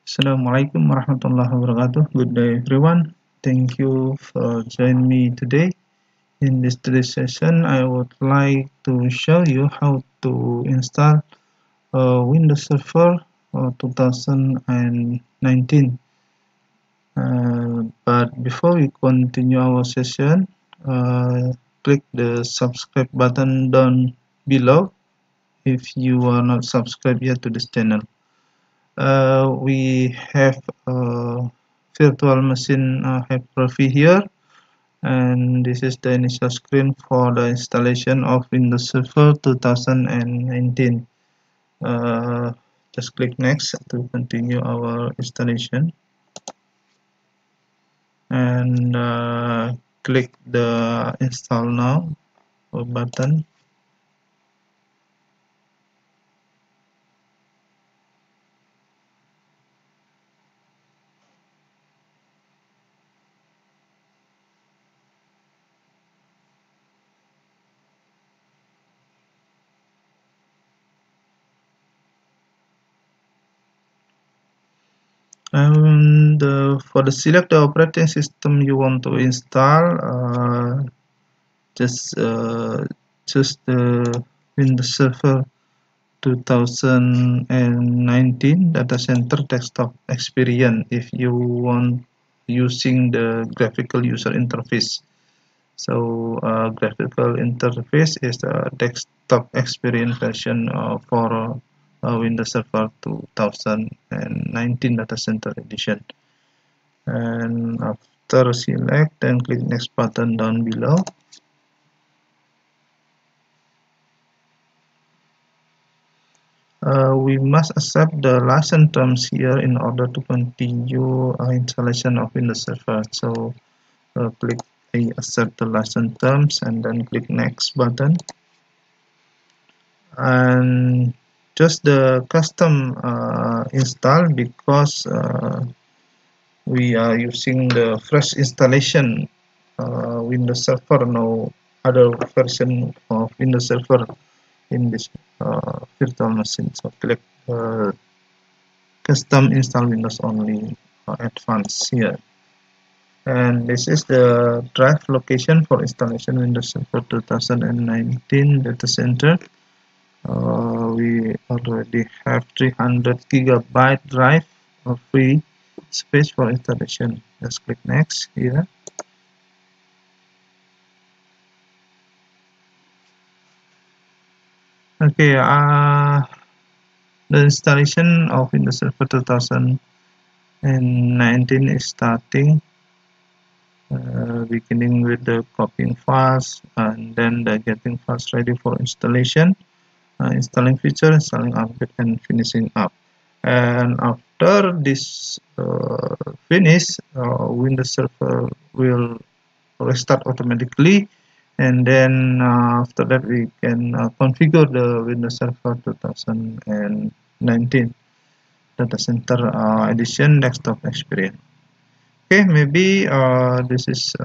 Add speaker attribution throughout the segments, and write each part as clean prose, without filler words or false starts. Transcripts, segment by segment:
Speaker 1: Assalamualaikum warahmatullahi wabarakatuh. Good day, everyone. Thank you for joining me today. In this today's session, I would like to show you how to install Windows Server 2019. But before we continue our session, click the subscribe button down below if you are not subscribed yet to this channel. We have a virtual machine Hyper-V here, and this is the initial screen for the installation of Windows Server 2019. Just click next to continue our installation, and click the install now button. And for the select the operating system you want to install, just choose the Windows Server 2019 data center desktop experience if you want using the graphical user interface. So graphical interface is the desktop experience version for Windows Server 2019 data center edition. And after select, then click next button down below. We must accept the license terms here in order to continue installation of Windows Server. So click I accept the license terms and then click next button, and just the custom install because we are using the fresh installation Windows Server, no other version of Windows Server in this virtual machine. So click custom install Windows only advanced here, and this is the drive location for installation Windows Server 2019 data center. We already have 300 gigabyte drive of free space for installation. Let's click next here. Okay, the installation of Windows Server 2019 is starting, beginning with the copying files and then the getting files ready for installation, installing feature, installing update, and finishing up. And after this finish, Windows Server will restart automatically, and then after that we can configure the Windows Server 2019 data center edition desktop experience. Okay, maybe this is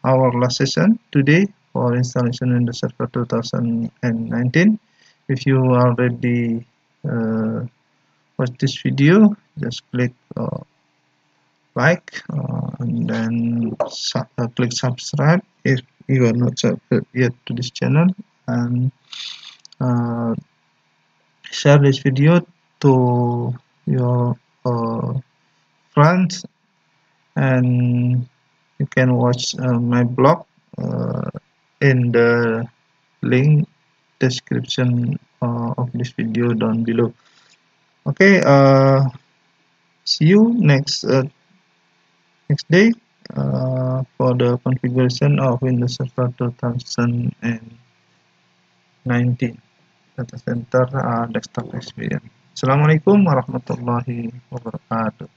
Speaker 1: our last session today for installation Windows Server 2019. If you already watch this video, just click like and then click subscribe if you are not subscribed yet to this channel, and uh, share this video to your friends, and you can watch my blog in the link description of this video down below. Okay, see you next day for the configuration of Windows Server 2019 data center desktop experience. Assalamualaikum warahmatullahi wabarakatuh.